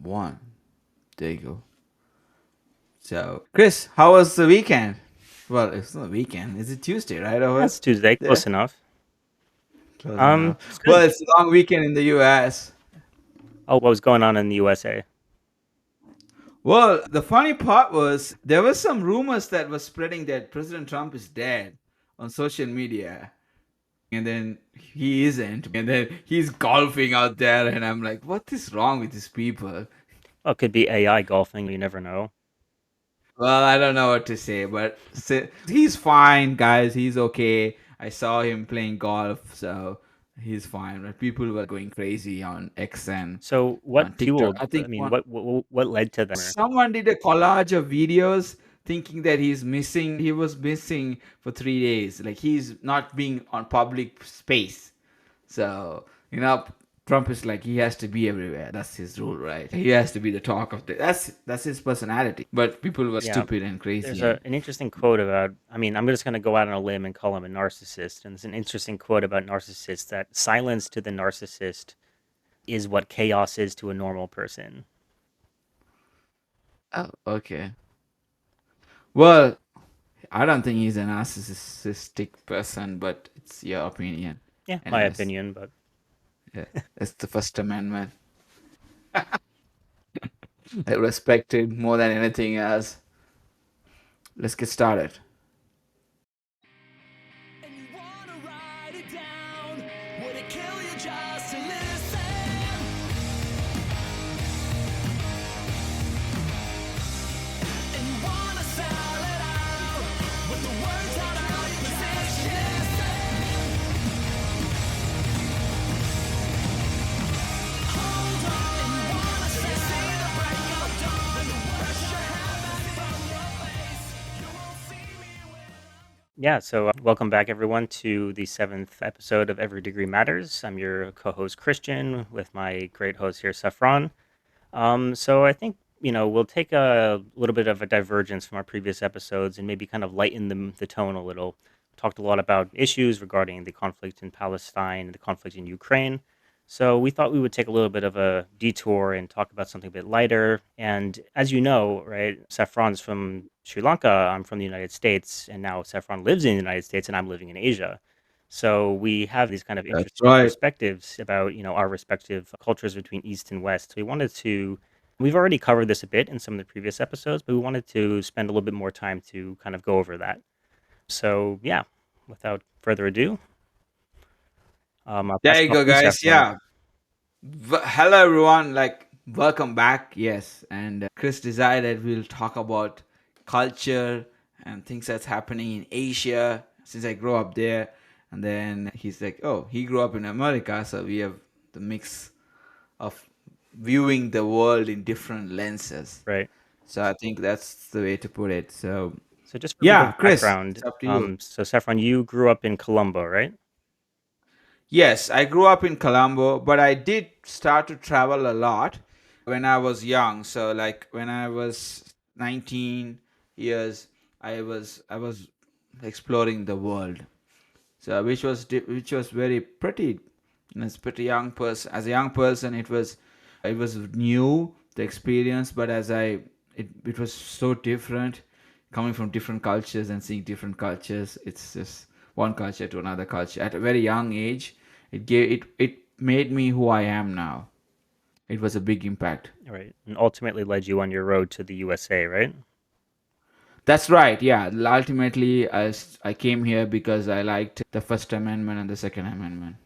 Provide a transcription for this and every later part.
1. There you go. So, Chris, how was the weekend? Well, it's not a weekend. Is it Tuesday, right? Over That's Tuesday, there? close enough. Close enough. It's Well, good. it's a long weekend in the US. Oh, what was going on in the USA? Well, the funny part was there was some rumors that was spreading that President Trump is dead on social media. And then he isn't. And then he's golfing out there. And I'm like, what is wrong with these people? Well, it could be AI golfing. You never know. Well, I don't know what to say, but he's fine, guys. He's okay. I saw him playing golf, so he's fine. But people were going crazy on X and So, what on TikTok. fueled? I I think mean, what led to them? someone did a collage of videos thinking that he's missing. He was missing for 3 days. Like he's not being on public space. So, Trump is like he has to be everywhere. That's his rule, right? He has to be the talk of the. That's his personality. But people were Yeah, stupid and there's crazy. an interesting quote about. I mean, I'm just going to go out on a limb and call him a narcissist. And there's an interesting quote about narcissists that silence to the narcissist is what chaos is to a normal person. Oh, okay. Well, I don't think he's a narcissistic person, but it's your opinion. Yeah, my Anyways, opinion, but yeah, it's the First Amendment. I respect it more than anything else. Let's get started. And you wanna write it down? Would it kill you just to listen? And you wanna sell it out, but the words out of your position. Hold on. And you wanna see the break of dawn. Brush your hair back from your face. You won't see me when yeah, so welcome back, everyone, to the 7th episode of Every Degree Matters. I'm your co host, Christian, with my great host here, Saffran. So I think, we'll take a little bit of a divergence from our previous episodes and maybe kind of lighten the tone a little. Talked a lot about issues regarding the conflict in Palestine and the conflict in Ukraine. So we thought we would take a little bit of a detour and talk about something a bit lighter. And as you know, right, Saffron's from Sri Lanka, I'm from the United States, and now Saffron lives in the United States and I'm living in Asia. So we have these kind of That's interesting right. perspectives about, our respective cultures between East and West. So we've already covered this a bit in some of the previous episodes, but we wanted to spend a little bit more time to kind of go over that. So yeah, without further ado, I'll pass There it you off go, to you, guys. Saffron. Yeah. Hello, everyone. Like, welcome back. Yes. And Chris decided we'll talk about culture and things that's happening in Asia since I grew up there. And then he's like, oh, he grew up in America. So we have the mix of viewing the world in different lenses. Right. So I think that's the way to put it. So, So just for a bit yeah, of Chris, background, it's up to you. so Saffron, you grew up in Colombo, right? Yes, I grew up in Colombo, but I did start to travel a lot when I was young. So like when I was 19 years, I was exploring the world. So which was very pretty. As pretty young person, as a young person, it was new the experience, but it was so different coming from different cultures and seeing different cultures. It's just one culture to another culture at a very young age. It made me who I am now. It was a big impact. Right. And ultimately led you on your road to the USA, right? That's right. Yeah. Ultimately, I came here because I liked the First Amendment and the Second Amendment.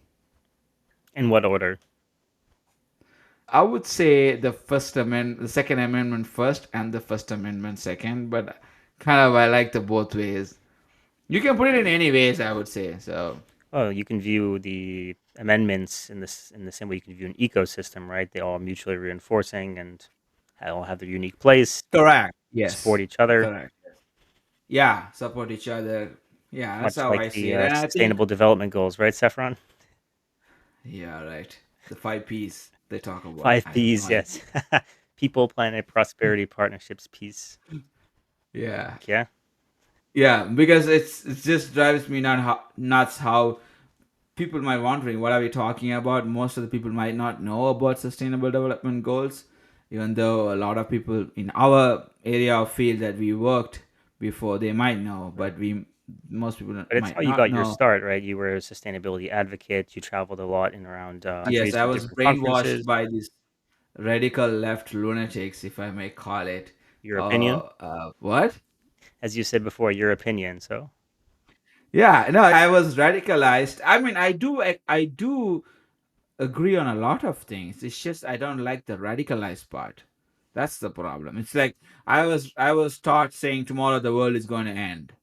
In what order? I would say the Second Amendment first, and the First Amendment second. But kind of, I like the both ways. You can put it in any ways, I would say. So Well, you can view the amendments in the same way you can view an ecosystem, right? They all mutually reinforcing and all have their unique place, correct. support Yes. each other, Correct. Yeah. Support each other. Yeah. That's much how like I see the it. And I think Sustainable Development Goals, right, Saffron? yeah, right. The 5 P's they talk about. Five I have no P's, idea. yes. People, planet, prosperity, partnerships, peace. Yeah. Yeah. Yeah, because it just drives me nuts how people might wondering what are we talking about. Most of the people might not know about sustainable development goals, Even though a lot of people in our area of field that we worked before, they might know, Right. but we most people But it's how might you not got your know. start, right? You were a sustainability advent. You traveled a lot in around Yes, countries I for was different brainwashed conferences. by these radical left lunatics, if I may call it. Your opinion, What? as you said before, your opinion. So Yeah, no, I was radicalized. I mean, I do agree on a lot of things. It's just I don't like the radicalized part. That's the problem. It's like I was taught saying tomorrow the world is going to end.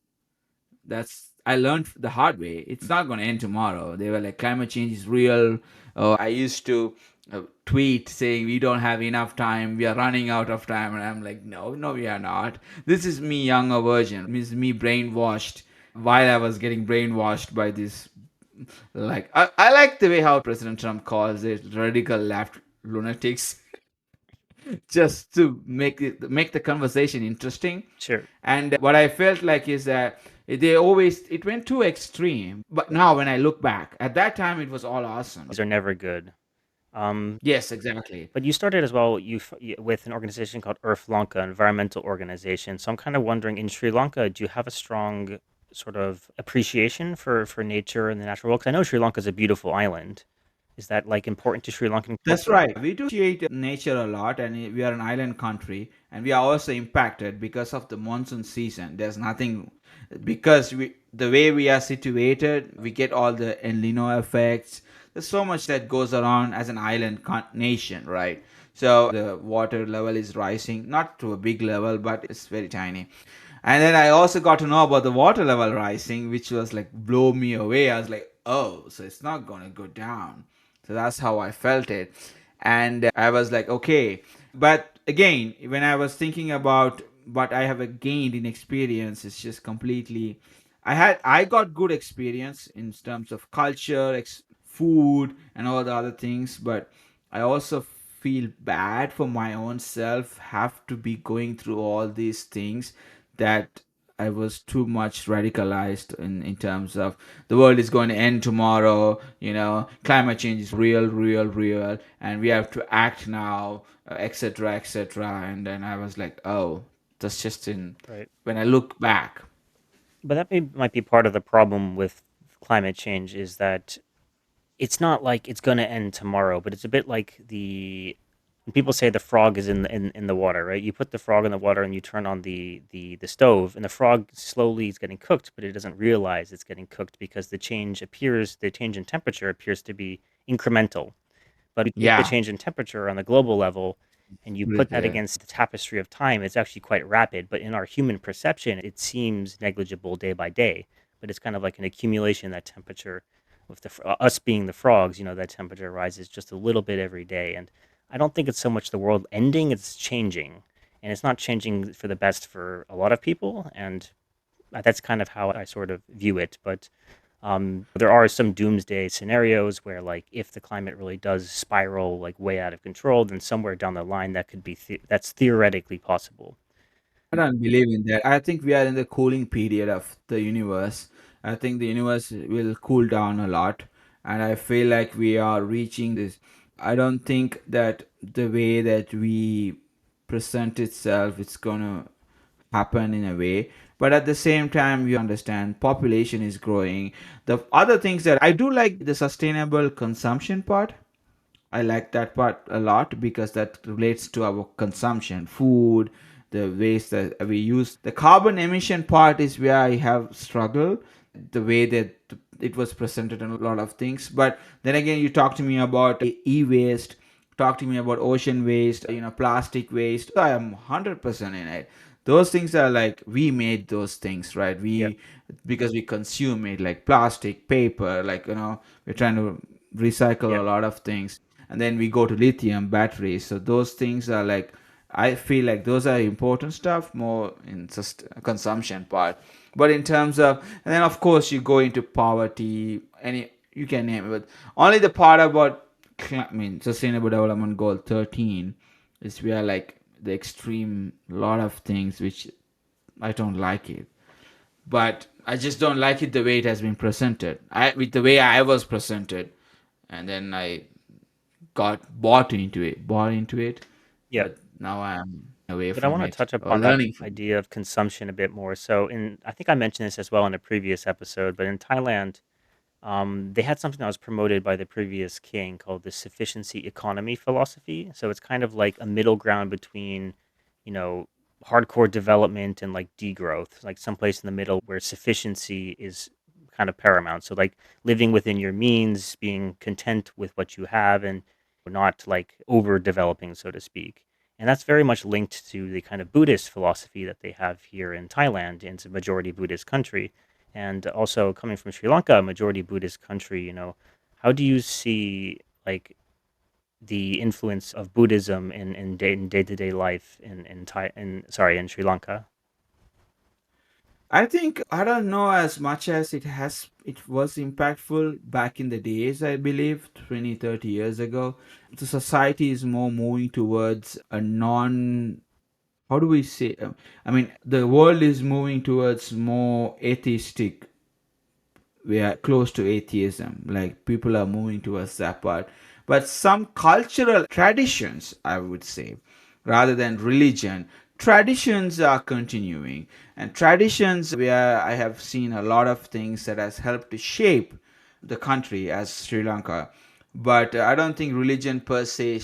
That's I learned the hard way. It's not going to end tomorrow. They were like climate change is real. I used to tweet saying we don't have enough time. We are running out of time, and I'm like, no, no, we are not. This is me, younger version. This is me brainwashed while I was getting brainwashed by this. Like I like the way how President Trump calls it radical left lunatics, just to make the conversation interesting. sure, And what I felt like is that it went too extreme. But now when I look back, at that time it was all awesome. these are never good. Um, Yes, exactly. but you started as well. With an organization called Earth Lanka, an environmental organization. So I'm kind of wondering, in Sri Lanka, do you have a strong sort of appreciation for nature and the natural world? 'Cause I know Sri Lanka is a beautiful island. Is that like important to Sri Lankan That's culture? right. We do appreciate nature a lot, and we are an island country, and we are also impacted because of the monsoon season. There's nothing because the way we are situated, we get all the El Nino effects. There's so much that goes around as an island nation, right? So the water level is rising, not to a big level, but it's very tiny. And then I also got to know about the water level rising, which was like blow me away. I was like, oh, so it's not gonna go down. So that's how I felt it. And I was like, okay. But again, when I was thinking about what I have gained in experience, it's just completely. I got good experience in terms of culture, food, and all the other things. But I also feel bad for my own self. Have to be going through all these things that I was too much radicalized in terms of the world is going to end tomorrow, climate change is real, real, real, and we have to act now, etc., etc. And then I was like, oh, that's just in Right. when I look back. But might be part of the problem with climate change is that it's not like it's going to end tomorrow, but it's a bit like when people say the frog is in the water, right? You put the frog in the water and you turn on the stove, and the frog slowly is getting cooked, but it doesn't realize it's getting cooked because the change in temperature appears to be incremental. But you take the Yeah, change in temperature on the global level and you put that absolutely. against the tapestry of time, it's actually quite rapid. But in our human perception, it seems negligible day by day. But it's kind of like an accumulation of that temperature. With us being the frogs, that temperature rises just a little bit every day. And I don't think it's so much the world ending; it's changing, and it's not changing for the best for a lot of people. And that's kind of how I sort of view it. But there are some doomsday scenarios where, like, if the climate really does spiral like way out of control, then somewhere down the line that could be that's theoretically possible. I don't believe in that. I think we are in the cooling period of the universe. I think the universe will cool down a lot, and I feel like we are reaching this. I don't think that the way that we present itself, it's gonna happen in a way. But at the same time, you understand population is growing. The other things that I do like the sustainable consumption part. I like that part a lot because that relates to our consumption, food, the waste that we use. The carbon emission part is where I have struggled, the way that it was presented in a lot of things. But then again, you talk to me about e-waste, talk to me about ocean waste, plastic waste. I am 100% in it. Those things are like we made those things, right? Yeah, Because we consume it, like plastic, paper, like we're trying to recycle yeah, a lot of things, and then we go to lithium batteries. So those things are like, I feel like those are important stuff more in just consumption part. But in terms of, and then of course you go into poverty, any you can name it. But only the part about sustainable development goal 13 is where like the extreme lot of things which I don't like it. But I just don't like it the way it has been presented. With the way I was presented, and then I got bought into it. Yeah. but now I'm away But I from want to it touch or upon that learning from it. idea of consumption a bit more. So, I think I mentioned this as well in a previous episode, but in Thailand, they had something that was promoted by the previous king called the sufficiency economy philosophy. So it's kind of like a middle ground between, you know, hardcore development and like degrowth, like someplace in the middle where sufficiency is kind of paramount. So like living within your means, being content with what you have, and not like overdeveloping, so to speak. And that's very much linked to the kind of Buddhist philosophy that they have here in Thailand. It's a majority Buddhist country, and also coming from Sri Lanka, a majority Buddhist country, how do you see like the influence of Buddhism in day-to-day life in Sri Lanka? I think I don't know as much as it was impactful back in the days, I believe 20, 30 years ago. The society is more moving towards a non, how do we say, I mean, the world is moving towards more atheistic, we are close to atheism, like people are moving towards that part. But some cultural traditions, I would say, rather than religion, traditions are continuing. And traditions where I have seen a lot of things that has helped to shape the country as Sri Lanka. But I don't think religion per se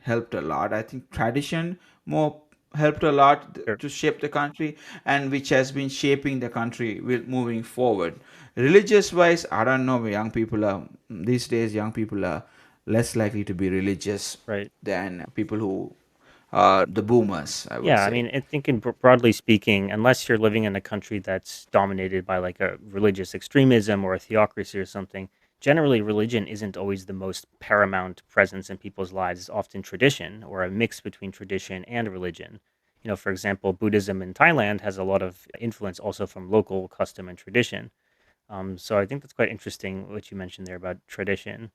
helped a lot. I think tradition more helped a lot Sure. to shape the country, and which has been shaping the country moving forward. Religious wise, I don't know. Young people are these days. Young people are less likely to be religious Right. than people who are the boomers, I would Yeah, I say. mean, I think broadly speaking, unless you're living in a country that's dominated by like a religious extremism or a theocracy or something, generally religion isn't always the most paramount presence in people's lives. It's often tradition or a mix between tradition and religion. For example, Buddhism in Thailand has a lot of influence also from local custom and tradition. So I think that's quite interesting what you mentioned there about tradition.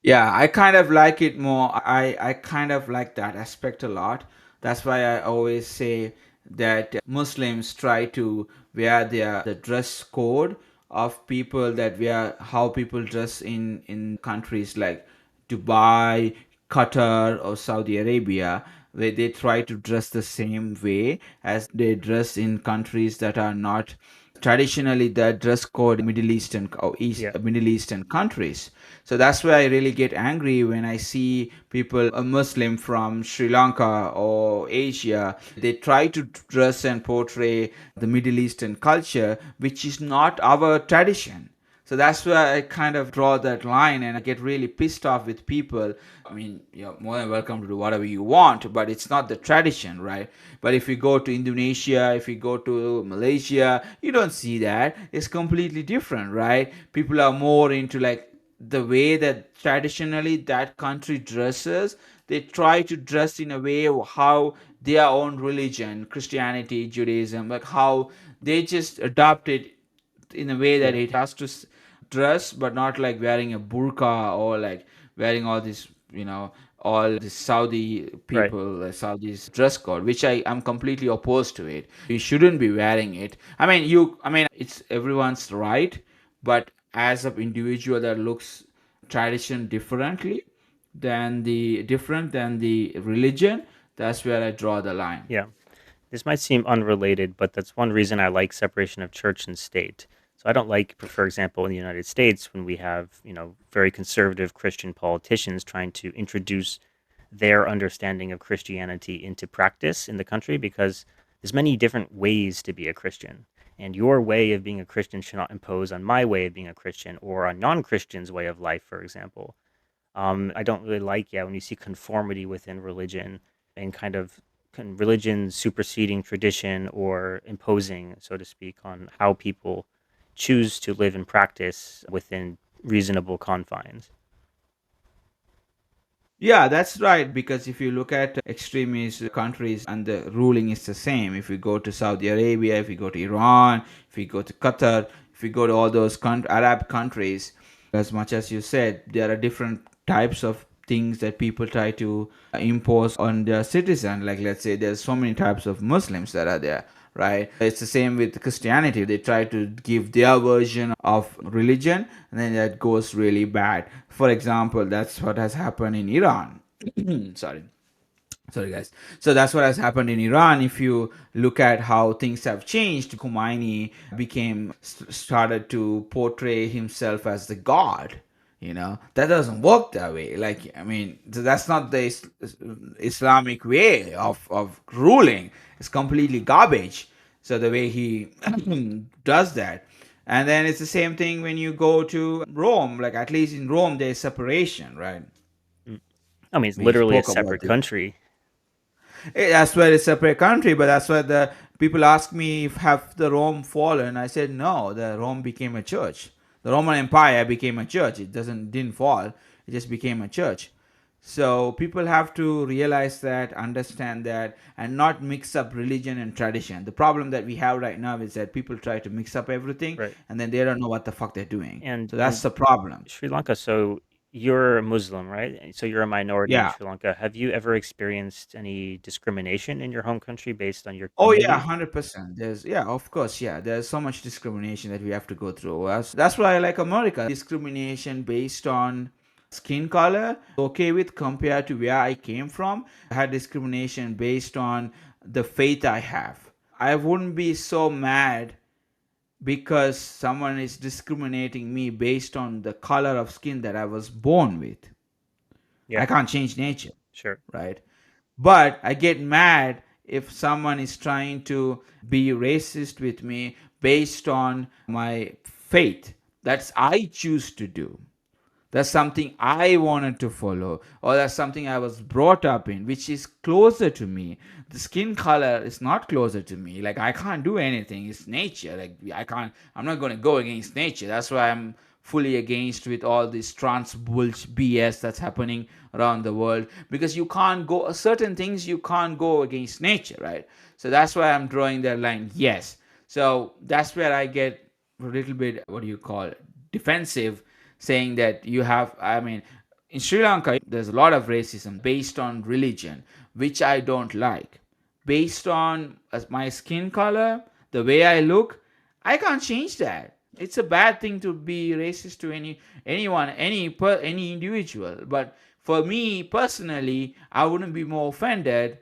Yeah, I kind of like it more. I kind of like that aspect a lot. That's why I always say that Muslims try to wear the dress code of people, that wear how people dress in countries like Dubai, Qatar, or Saudi Arabia, where they try to dress the same way as they dress in countries that are not traditionally the dress code Middle Eastern or Yeah, Middle Eastern countries. So that's why I really get angry when I see people, a Muslim from Sri Lanka or Asia, they try to dress and portray the Middle Eastern culture, which is not our tradition. So that's where I kind of draw that line, and I get really pissed off with people. I mean, you're more than welcome to do whatever you want, but it's not the tradition, right? But if you go to Indonesia, if you go to Malaysia, you don't see that. It's completely different, right? People are more into like the way that traditionally that country dresses. They try to dress in a way of how their own religion, Christianity, Judaism, like how they just adopt it in a way that yeah, it has to dress, but not like wearing a burqa or like wearing all this, all the Saudi right. people, Saudi's dress code, which I am completely opposed to it. You shouldn't be wearing it. I mean, it's everyone's right, but as an individual that looks tradition different than the religion, that's where I draw the line. Yeah. This might seem unrelated, but that's one reason I like separation of church and state. So I don't like, for example, in the United States, when we have, very conservative Christian politicians trying to introduce their understanding of Christianity into practice in the country, because there's many different ways to be a Christian. And your way of being a Christian should not impose on my way of being a Christian or on non-Christians' way of life, for example. I don't really like, yeah, when you see conformity within religion and kind of religion superseding tradition or imposing, so to speak, on how people choose to live and practice within reasonable confines. Yeah, that's right. Because if you look at extremist countries and the ruling is the same, if you go to Saudi Arabia, if you go to Iran, if you go to Qatar, if you go to all those Arab countries, as much as you said, there are different types of things that people try to impose on their citizen. Like, let's say there's so many types of Muslims that are there, right? It's the same with Christianity. They try to give their version of religion, and then that goes really bad. For example, that's what has happened in Iran. Sorry. Sorry, guys. So that's what has happened in Iran. If you look at how things have changed, Khomeini started to portray himself as the god. That doesn't work that way. Like, I mean, that's not the Islamic way of ruling. It's completely garbage. So the way he does that. And then it's the same thing when you go to Rome. Like, at least in Rome, there's separation, right? Mm. I mean, it's We literally a spoke about separate this. country. That's why it's a separate country, but that's why the people ask me if have the Rome fallen. I said no, the Rome became a church. The Roman Empire became a church. It didn't fall. It just became a church. So people have to realize that, understand that, and not mix up religion and tradition. The problem that we have right now is that people try to mix up everything, Right. and then they don't know what the fuck they're doing. And So that's the problem. Sri Lanka, so you're Muslim, right? And so you're a minority in Yeah. Sri Lanka. Have you ever experienced any discrimination in your home country based on your Oh yeah, community? 100%. Of course, yeah. There's so much discrimination that we have to go through. That's why I like America. Discrimination based on skin color, okay with compared to where I came from. I had discrimination based on the faith I have. I wouldn't be so mad because someone is discriminating me based on the color of skin that I was born with. Yeah, I can't change nature, sure. right? But I get mad if someone is trying to be racist with me based on my faith. That's I choose to do. That's something I wanted to follow, or that's something I was brought up in, which is closer to me. The skin color is not closer to me. Like, I can't do anything. It's nature. Like, I'm not going to go against nature. That's why I'm fully against with all this trans bullshit BS that's happening around the world, because you can't go certain things, you can't go against nature, right? So that's why I'm drawing that line. Yes. So that's where I get a little bit, what do you call it, defensive, saying that you have, I mean, in Sri Lanka there's a lot of racism based on religion, which I don't like. Based on my skin color, the way I look, I can't change that. It's a bad thing to be racist to anyone, any individual. But for me personally, I wouldn't be more offended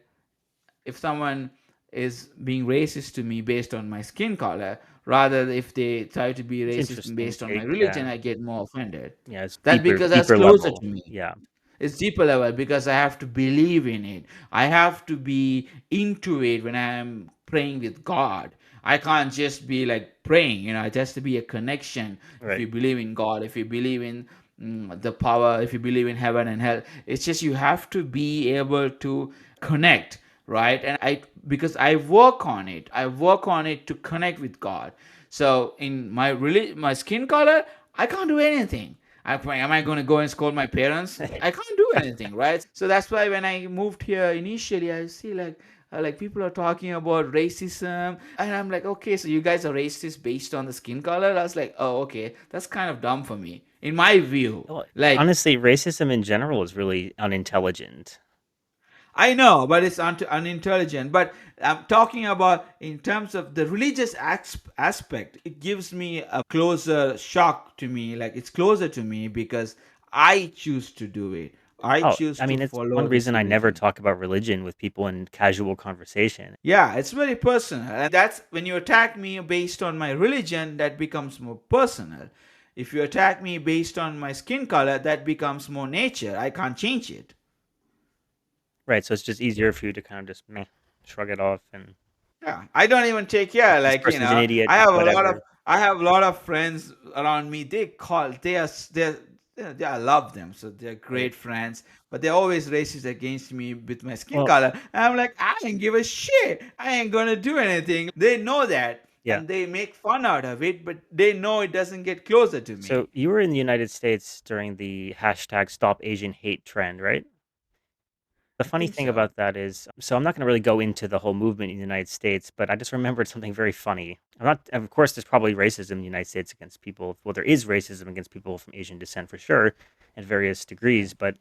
if someone is being racist to me based on my skin color, rather if they try to be It's racist interesting based on my take. religion, Yeah. I get more offended. Yeah, it's That because that's deeper closer to level. me. Yeah. It's deeper level because I have to believe in it. I have to be into it when I'm praying with God. I can't just be like praying, it has to be a connection. If Right. you believe in God, if you believe in the power, if you believe in heaven and hell, it's just you have to be able to connect, right? And because I work on it to connect with God. So in my skin color, I can't do anything. Am I going to go and scold my parents? I can't do anything, right? So that's why when I moved here initially, I see like people are talking about racism, and I'm like, okay, so you guys are racist based on the skin color. I was like, oh, okay, that's kind of dumb for me, in my view. Well, Like, honestly, racism in general is really unintelligent. I know, but it's unintelligent. But I'm talking about in terms of the religious aspect. It gives me a closer shock to me. Like, it's closer to me because I choose to do it. I Oh, choose I to mean, it's one follow this reason I never religion. talk about religion with people in casual conversation. Yeah, it's very personal. And that's when you attack me based on my religion, that becomes more personal. If you attack me based on my skin color, that becomes more nature. I can't change it. Right, so it's just easier for you to kind of just meh, shrug it off and Yeah, I don't even take care. this Like, person's an idiot, whatever. I have a lot of friends around me. I love them, so they're Right. great friends. But they're always racist against me with my skin Well, color. And I'm like, I ain't give a shit. I ain't gonna do anything. They know that, yeah. and they make fun out of it. But they know it doesn't get closer to So me. you were in the United States during the hashtag Stop Asian Hate trend, right? The I funny think thing so. about that is, so I'm not going to really go into the whole movement in the United States, but I just remembered something very funny. I'm not, of course, there's probably racism in the United States against people. Well, there is racism against people from Asian descent for sure, at various degrees. But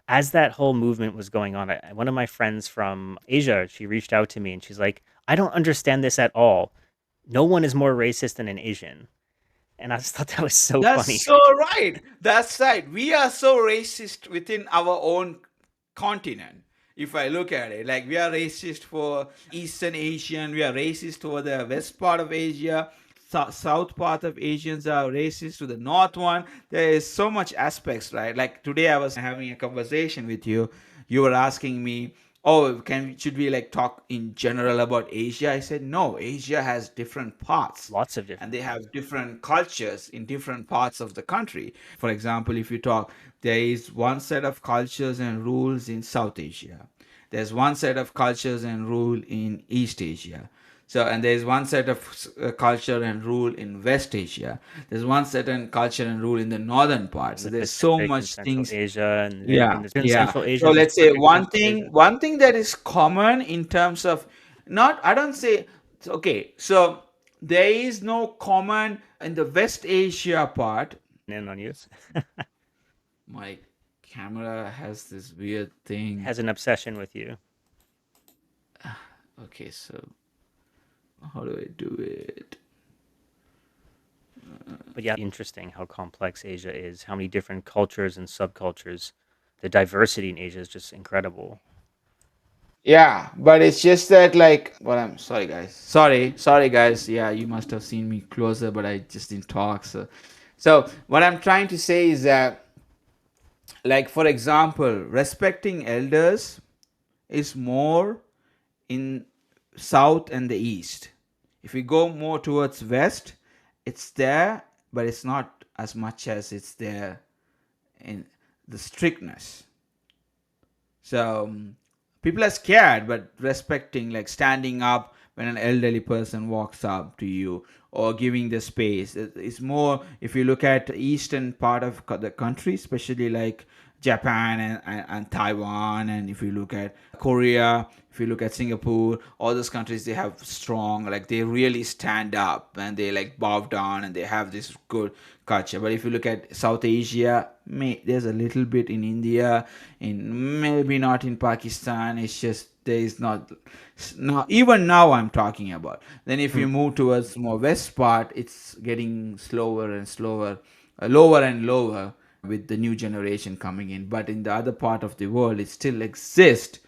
as that whole movement was going on, one of my friends from Asia, she reached out to me and she's like, I don't understand this at all. No one is more racist than an Asian. And I just thought that was so funny. That's so right. That's right. We are so racist within our own continent. If I look at it, like we are racist for Eastern Asian, we are racist for the west part of Asia, south part of Asians are racist to the north one. There is so much aspects, right? Like today I was having a conversation with you. You were asking me, oh, can should we like talk in general about Asia? I said no. Asia has different parts, Lots of and different. they have different cultures in different parts of the country. For example, if you talk, there is one set of cultures and rules in South Asia. There's one set of cultures and rule in East Asia. So, and there's one set of culture and rule in West Asia. There's one set and culture and rule in the northern part. In So the there's so Pacific and much Central things. Asia, and Yeah, in yeah. Central Asia, So in the let's say Pacific one Central thing, Asia. one thing that is common in terms of, not, I don't say, okay. So there is no common in the West Asia part. In on you. My camera has this weird thing. Has an obsession with you. Okay, so how do I do it? But yeah, interesting how complex Asia is, how many different cultures and subcultures. The diversity in Asia is just incredible. Yeah, but it's just that like, well, I'm sorry guys. Sorry guys. Yeah, you must have seen me closer, but I just didn't talk. So what I'm trying to say is that, like, for example, respecting elders is more in south and the east. If we go more towards west, it's there, but it's not as much as it's there in the strictness. So people are scared, but respecting, like standing up when an elderly person walks up to you or giving the space. It's more if you look at the eastern part of the country, especially like Japan and Taiwan, and if you look at Korea, if you look at Singapore, all those countries, they have strong, like they really stand up and they like bow down and they have this good culture. But if you look at South Asia, there's a little bit in India, in maybe not in Pakistan. It's just there is not even now I'm talking about. Then if Hmm. you move towards more west part, it's getting slower and slower, lower and lower with the new generation coming in. But in the other part of the world, it still exists.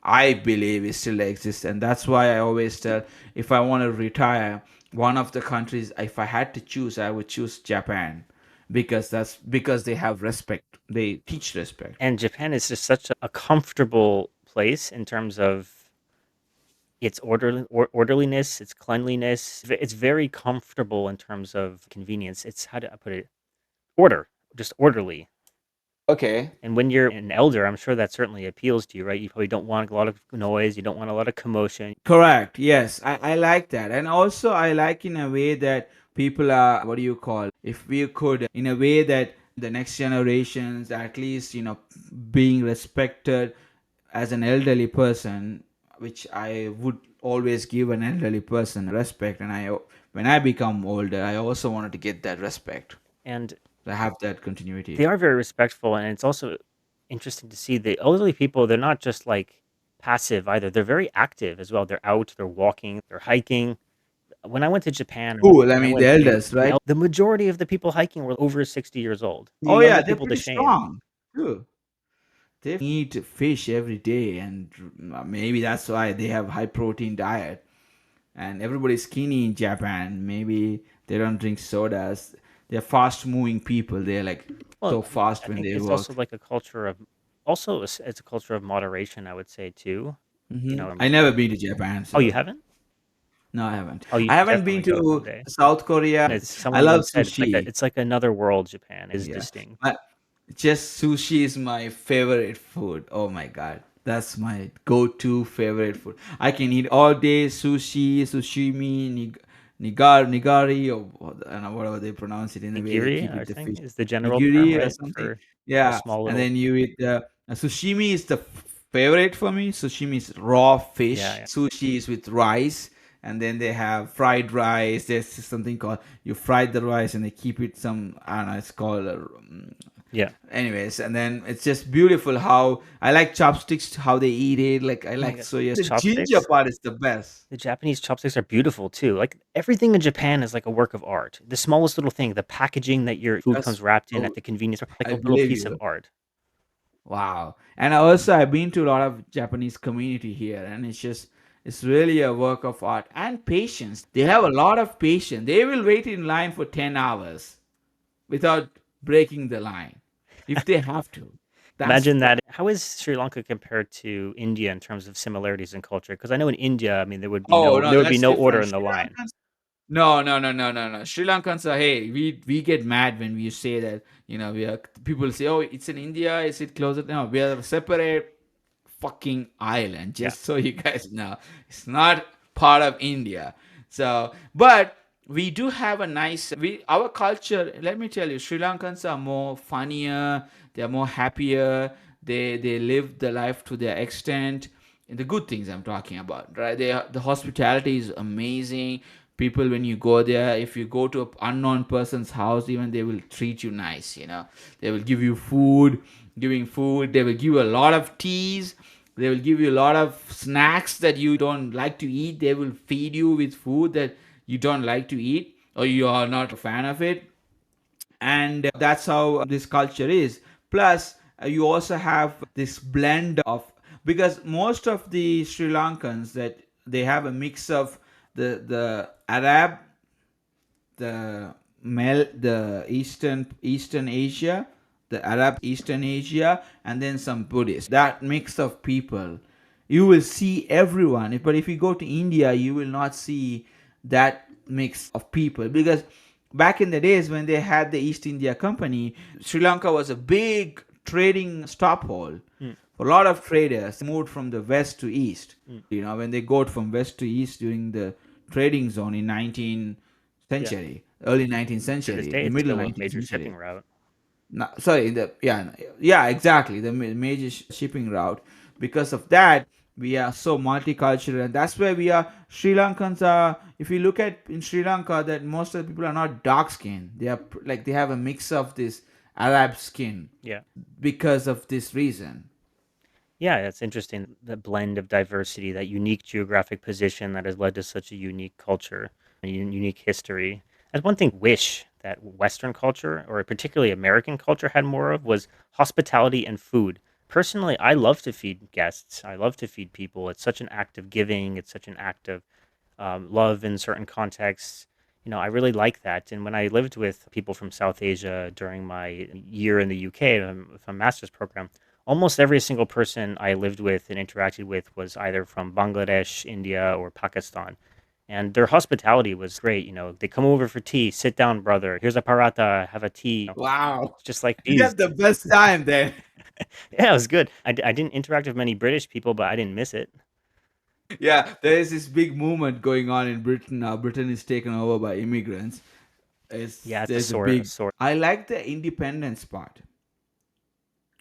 I believe it still exists, and that's why I always tell, if I want to retire, one of the countries, if I had to choose, I would choose Japan, because that's because they have respect. They teach respect. And Japan is just such a comfortable place in terms of its orderliness, its cleanliness. It's very comfortable in terms of convenience. It's, how do I put it? Order, just orderly. Okay. And when you're an elder, I'm sure that certainly appeals to you, right? You probably don't want a lot of noise. You don't want a lot of commotion. Correct. Yes, I like that. And also, I like in a way that people are, what do you call, if we could, in a way that the next generations, at least, being respected as an elderly person, which I would always give an elderly person respect. And when I become older, I also wanted to get that respect. And I have that continuity. they are very respectful. And it's also interesting to see the elderly people, they're not just like passive either. They're very active as well. They're out, they're walking, they're hiking. When I went to Japan, Cool. I when I mean, the went to elders, right? the majority of the people hiking were over 60 years old. The Oh, younger yeah, they're people, the pretty shame. strong. Too. They eat fish every day, and maybe that's why they have high protein diet. And everybody's skinny in Japan. Maybe they don't drink sodas. They're fast moving people. They're like Well, so fast I when think they it's also work. like a culture of, also it's a culture of moderation, I would say too. I never been to Japan, Oh, you so haven't? no, I haven't. Oh, you I should haven't been definitely go to someday. South Korea. It's, I someone love once said sushi. it's like another world. Japan is Yeah, distinct. but just sushi is my favorite food. Oh my god, that's my go-to favorite food. I can eat all day sushi, sushimi, nigari, or I don't know whatever they pronounce it in the way they Nigiri, keep I it the think, fish, is the general term, nigiri or right? something. For a Yeah, small and little. then you eat sushimi is the favorite for me. Sushimi is raw Yeah, fish. yeah. Sushi is with rice, and then they have fried rice. There's something called, you fry the rice and they keep it some, I don't know. It's called. Yeah. Anyways, and then it's just beautiful how I like chopsticks, how they eat it. Like I Oh my like god, soya. The ginger chopsticks. part is the best. The Japanese chopsticks are beautiful too. Like everything in Japan is like a work of art. The smallest little thing, the packaging that your food That's comes wrapped in oh, at the convenience store, like I a little believe piece of you. art. Wow. And also, I've been to a lot of Japanese community here, and it's really a work of art and patience. They have a lot of patience. They will wait in line for 10 hours without breaking the line if they have to. That's Imagine that. How is Sri Lanka compared to India in terms of similarities in culture? Because I know in India, I mean, oh no, there would be that's no order different. in the Sri line. Lankans, no, no, no, no, no, no. Sri Lankans are, hey, we get mad when we say that, we are, people say, oh, it's in India, is it closer? No, we are separate fucking island, Yeah. just so you guys know. It's not part of India. So, but we do have a nice, our culture, let me tell you, Sri Lankans are more funnier, they're more happier, they live the life to their extent. And the good things I'm talking about, right? The hospitality is amazing. People, when you go there, if you go to an unknown person's house, even they will treat you nice. They will give you food, giving food. They will give you a lot of teas. They will give you a lot of snacks that you don't like to eat. They will feed you with food that you don't like to eat or you are not a fan of it. And that's how this culture is. Plus, you also have this blend of, because most of the Sri Lankans, that they have a mix of the Arab, the Eastern Asia, the Arab Eastern Asia, and then some Buddhist. That mix of people, you will see everyone. But if you go to India, you will not see that mix of people, because back in the days when they had the East India Company, Sri Lanka was a big trading stop hole. Mm, A lot of traders moved from the west to east. mm. When they go from west to east during the trading zone in 19th Yeah. century, early 19th To this century, day, the it's middle still a 19th major shipping century. route. No, sorry, yeah, exactly, the major shipping route. Because of that, we are so multicultural, and that's where we are. Sri Lankans are. If you look at in Sri Lanka, that most of the people are not dark skinned. They are like they have a mix of this Arab skin Yeah. because of this reason. Yeah, it's interesting, the blend of diversity, that unique geographic position that has led to such a unique culture, a unique history. That's one thing wish that Western culture, or particularly American culture, had more of, was hospitality and food. Personally, I love to feed guests. I love to feed people. It's such an act of giving. It's such an act of love in certain contexts. I really like that. And when I lived with people from South Asia during my year in the UK, with a master's program, almost every single person I lived with and interacted with was either from Bangladesh, India, or Pakistan. And their hospitality was great. They come over for tea, sit down, brother. Here's a paratha, have a tea. Wow, It's just like, you geez, got the best time then. yeah, it was good. I didn't interact with many British people, but I didn't miss it. Yeah, there is this big movement going on in Britain now. Britain is taken over by immigrants. Yeah, it's a There's a sore, a big. sore. I like the independence part,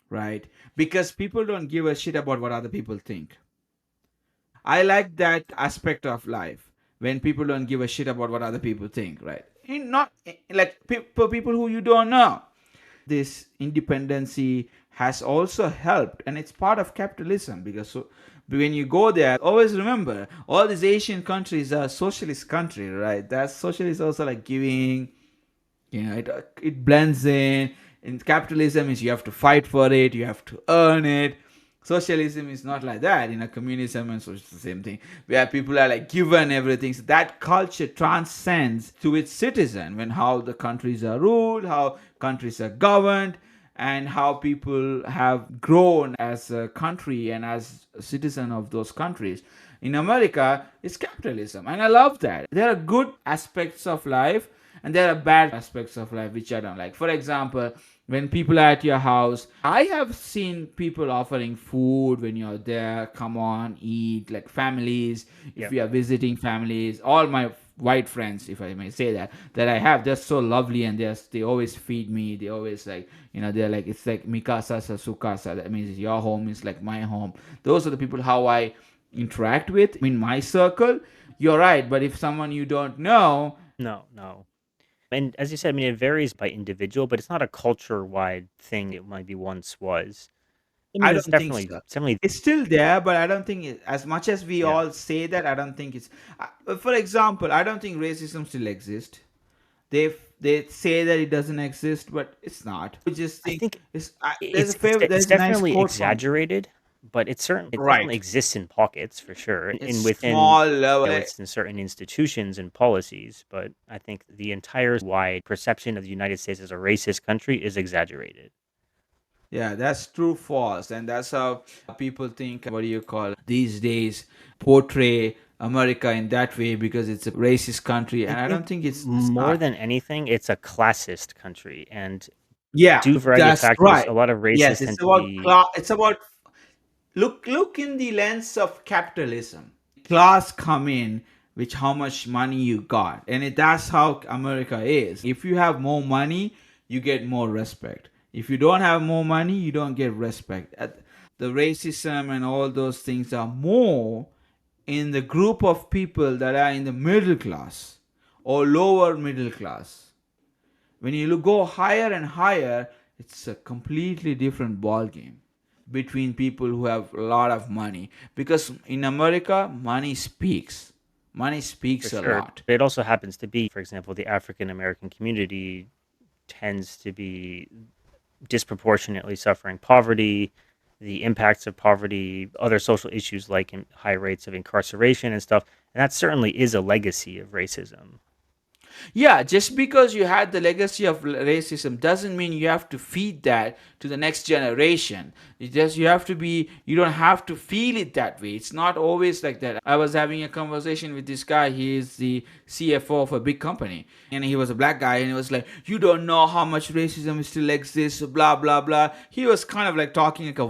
right? Because people don't give a shit about what other people think. I like that aspect of life when people don't give a shit about what other people think, right? Not like for people who you don't know. This independency has also helped, and it's part of capitalism, because when you go there, always remember all these Asian countries are socialist country, right? That socialist also like giving, it blends in. In capitalism is you have to fight for it, you have to earn it. Socialism is not like that. Communism and so it's the same thing, where people are like given everything. So that culture transcends to its citizen, when how the countries are ruled, how countries are governed, and how people have grown as a country and as a citizen of those countries. In America, it's capitalism, and I love that. There are good aspects of life, and there are bad aspects of life which I don't like. For example, when people are at your house, I have seen people offering food when you're there. Come on, eat, like families. If Yeah. we are visiting families, all my white friends, if I may say that I have, they're so lovely, and they always feed me. They always like, they're like, it's like mikasa sa sukasa. That means your home is like my home. Those are the people how I interact with in my circle. You're right, but if someone you don't know, No, no. And as you said, I mean, it varies by individual, but it's not a culture-wide thing it maybe once was. I I mean, don't think so. it's definitely, It's still there, but I don't think as much as we yeah, all say that, I don't think it's. For example, I don't think racism still exists. They say that it doesn't exist, but it's not. We just I think think it's there's a nice definitely quote from exaggerated, but it certainly right. exists in pockets for sure, and It's within small level. it's in certain institutions and policies. But I think the entire wide perception of the United States as a racist country is exaggerated. Yeah, that's true false. And that's how people think, what do you call these days, portray America in that way because it's a racist country. I And I think don't think it's more not. than anything, it's a classist country, and Yeah, due to a variety of that's factors, right. a lot of Yes, races it's tend to about be class. It's about look in the lens of capitalism. Class come in which how much money you got, and that's how America is. If you have more money, you get more respect. If you don't have more money, you don't get respect. The racism and all those things are more in the group of people that are in the middle class or lower middle class. When you go higher and higher, it's a completely different ball game between people who have a lot of money, because in America money for speaks a sure. lot. But it also happens to be, for example, the African American community tends to be disproportionately suffering poverty, the impacts of poverty, other social issues like high rates of incarceration and stuff. And that certainly is a legacy of racism. Yeah, just because you had the legacy of racism doesn't mean you have to feed that to the next generation. You have to be, you don't have to feel it that way. It's not always like that. I was having a conversation with this guy. He is the CFO of a big company, and he was a black guy, and he was like, "You don't know how much racism still exists, blah blah blah." He was kind of like talking like the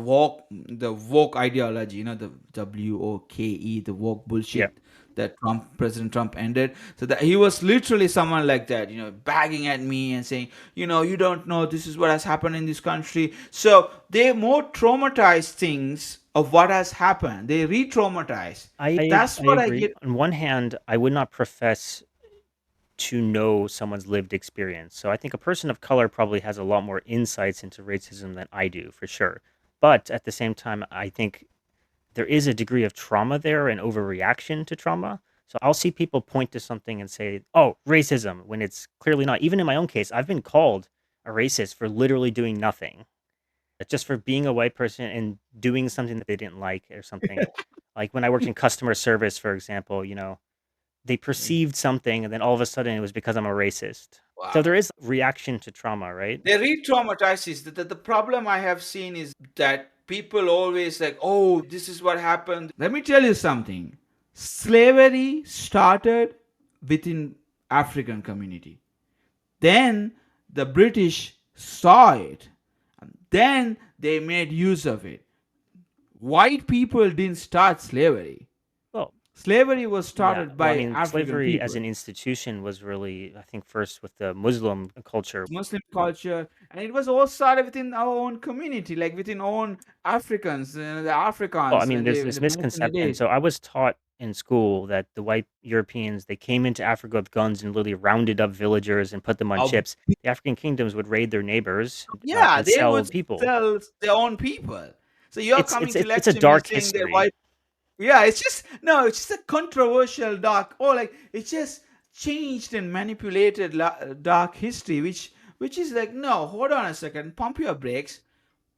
woke ideology, the WOKE, the woke Yeah. bullshit that President Trump ended. So that he was literally someone like that, bagging at me and saying, you don't know this is what has happened in this country. So they more traumatize things of what has happened. They re-traumatize. That's I what I agree. get. On one hand, I would not profess to know someone's lived experience. So I think a person of color probably has a lot more insights into racism than I do, for sure. But at the same time, I think there is a degree of trauma there and overreaction to trauma. So I'll see people point to something and say, "Oh, racism," when it's clearly not. Even in my own case, I've been called a racist for literally doing nothing, just for being a white person and doing something that they didn't like or something. Like when I worked in customer service, for example, they perceived something and then all of a sudden it was because I'm a racist. So Wow. there is reaction to trauma, right? They re-traumatize this. The problem I have seen is that people always like, oh, this is what happened. Let me tell you something. Slavery started within African community. Then the British saw it. And then they made use of it. White people didn't start slavery. Well, Slavery was yeah. started Well, I by mean, African slavery as people. an institution was really, I think, first with the Muslim culture. Muslim culture, and it was all started within our own community, like within own Africans, the Well, I Africans mean, when there's they this back in the misconception. days. So I was taught in school that the white Europeans, they came into Africa with guns and literally rounded up villagers and put them on Our ships. The African kingdoms would raid their neighbors Yeah, and they sell would people. sell their own people. So you're coming to It's a lecture me dark saying that history. white. Yeah, it's just no, it's just a controversial dark. Oh, like it's just changed and manipulated dark history, which is like no. Hold on a second, pump your brakes.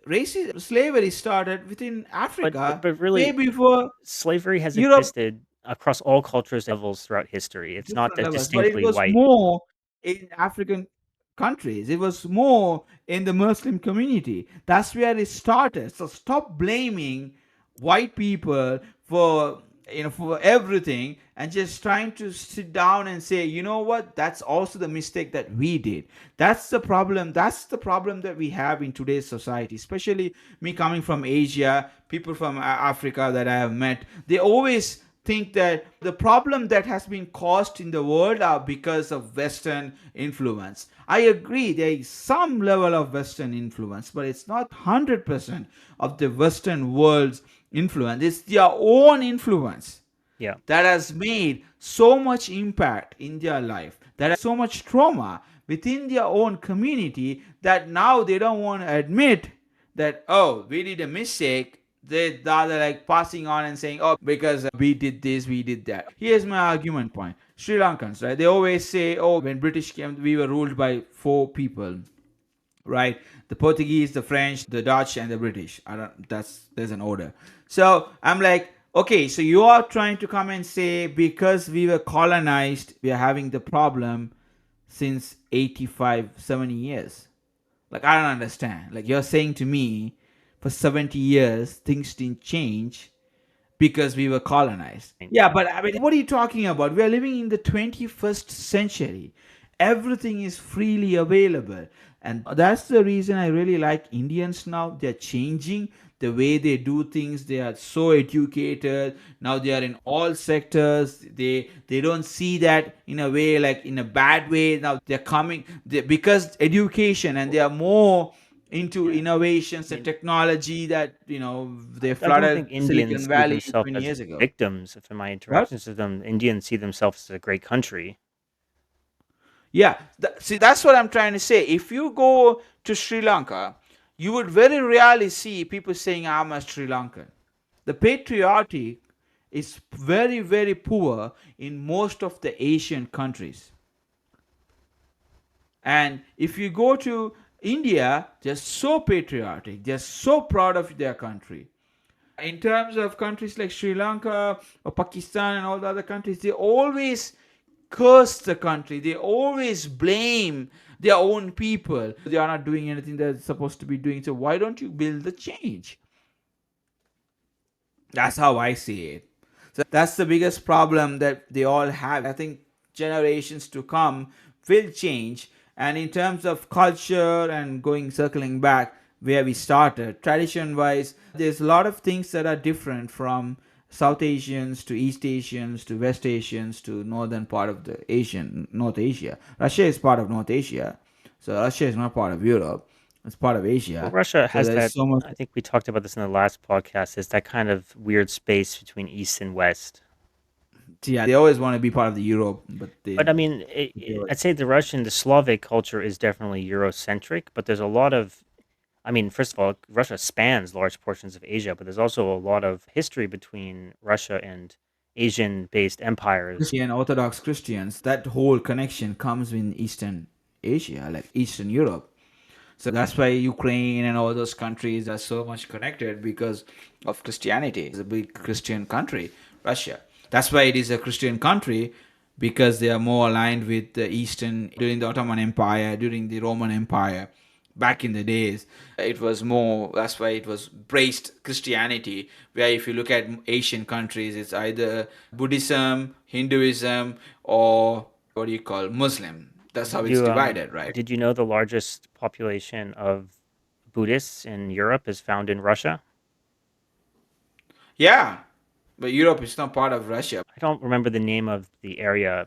Racist slavery started within Africa But way really, before slavery has Europe. existed across all cultures and levels throughout history. It's not Different that levels, but it distinctly was white. more in African countries. It was more in the Muslim community. That's where it started. So stop blaming white people for for everything and just trying to sit down and say, you know what, that's also the mistake that we did. That's the problem. That's the problem that we have in today's society, especially me coming from Asia, people from Africa that I have met. They always think that the problem that has been caused in the world are because of Western influence. I agree, there is some level of Western influence, but it's not 100% of the Western world's influence. It's their own influence Yeah. that has made so much impact in their life, that has so much trauma within their own community that now they don't want to admit that, oh, we did a mistake. they're like passing on and saying, oh, because we did this, we did that. Here's my argument point. Sri Lankans, right? They always say, oh, when British came, we were ruled by four people, right? The Portuguese, the French, the Dutch, and the British. I don't. There's an order. So I'm like, okay, so you are trying to come and say because we were colonized, we are having the problem since 85, 70 years. Like, I don't understand. Like, you're saying to me, for 70 years, things didn't change because we were colonized. Yeah, but I mean, what are you talking about? We are living in the 21st century. Everything is freely available. And that's the reason I really like Indians now. They're changing the way they do things. They are so educated. Now they are in all sectors. They don't see that in a way, like in a bad way. Now they're coming because education, and they are more into innovations and technology that they I don't think flooded Indians Silicon see Valley themselves 20 as years ago. victims. From my What? interactions with them, Indians see themselves as a great country. Yeah, see, that's what I'm trying to say. If you go to Sri Lanka, you would very rarely see people saying, I'm a Sri Lankan. The patriotic is very, very poor in most of the Asian countries. And if you go to India, they're so patriotic, they're so proud of their country. In terms of countries like Sri Lanka or Pakistan and all the other countries, they always curse the country. They always blame their own people. They are not doing anything they're supposed to be doing. So why don't you build the change? That's how I see it. So that's the biggest problem that they all have. I think generations to come will change. And in terms of culture and circling back where we started, tradition wise, there's a lot of things that are different from South Asians to East Asians to West Asians to northern part of the North Asia. Russia is part of North Asia. So Russia is not part of Europe. It's part of Well, Asia. Russia So has there's that. so much. I think we talked about this in the last podcast. Is that kind of weird space between East and West? Yeah, they always want to be part of the Europe, but But I mean, I'd say the Slavic culture is definitely Eurocentric, but there's a lot of, I mean, first of all, Russia spans large portions of Asia, but there's also a lot of history between Russia and Asian-based empires. Christian Orthodox Christians, that whole connection comes in Eastern Asia, like Eastern Europe. So that's why Ukraine and all those countries are so much connected because of Christianity. It's a big Christian country, Russia. That's why it is a Christian country, because they are more aligned with the Eastern during the Ottoman Empire, during the Roman Empire. Back in the days, it was more, that's why it was braced Christianity, where if you look at Asian countries, it's either Buddhism, Hinduism, or what do you call Muslim. That's how it's divided, right? Did you know the largest population of Buddhists in Europe is found in Russia? Yeah, but Europe is not part of Russia. I don't remember the name of the area,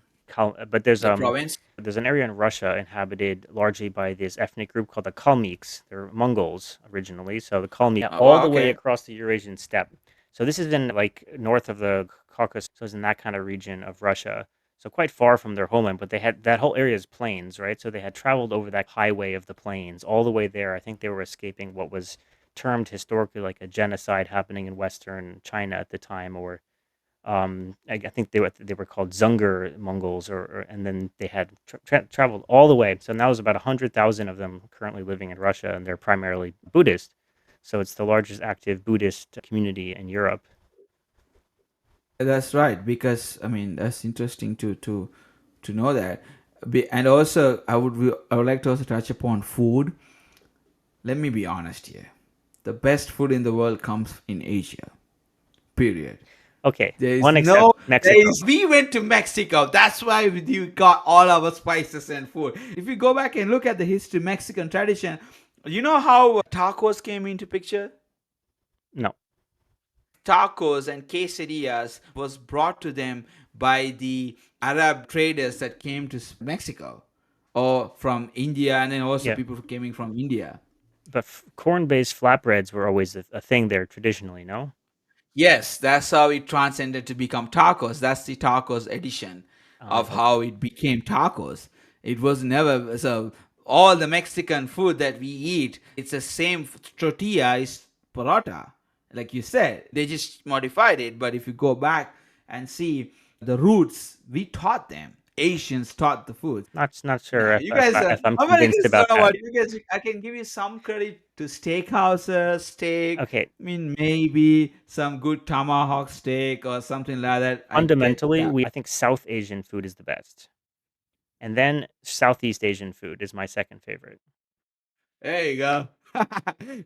but there's The province. an area in Russia inhabited largely by this ethnic group called the Kalmyks. They're Mongols originally, so the Kalmyks Oh, all wow, the way okay. across the Eurasian steppe. So this is in like north of the Caucasus, so it's in that kind of region of Russia. So quite far from their homeland, but they had that whole area is plains, right? So they had traveled over that highway of the plains all the way there. I think they were escaping what was termed historically like a genocide happening in Western China at the time, or I think they were called Zungar Mongols, and then they had traveled all the way. So now there's about 100,000 of them currently living in Russia, and they're primarily Buddhist. So it's the largest active Buddhist community in Europe. That's right, because I mean that's interesting to know that. And also, I would like to also touch upon food. Let me be honest here. The best food in the world comes in Asia. Period. Okay, There is one no. except Mexico. We went to Mexico. That's why you got all our spices and food. If you go back and look at the history, Mexican tradition, you know how tacos came into picture? No. Tacos and quesadillas was brought to them by the Arab traders that came to Mexico, or from India, and then also Yeah. people coming from India. But corn-based flatbreads were always a thing there traditionally, no? Yes, that's how it transcended to become tacos. That's the tacos edition of Okay. how it became tacos. It was never so. All the Mexican food that we eat, it's the same tortilla is paratha. Like you said, they just modified it. But if you go back and see the roots, we taught them. Asians taught the food. Not sure No, if you guys are if I'm convinced Americans. Don't about know that. what you guys. I can give you some credit to steakhouses, steak. Okay, I mean, maybe some good tomahawk steak or something like that. I get fundamentally, that. we I think South Asian food is the best, and then Southeast Asian food is my second favorite. There you go.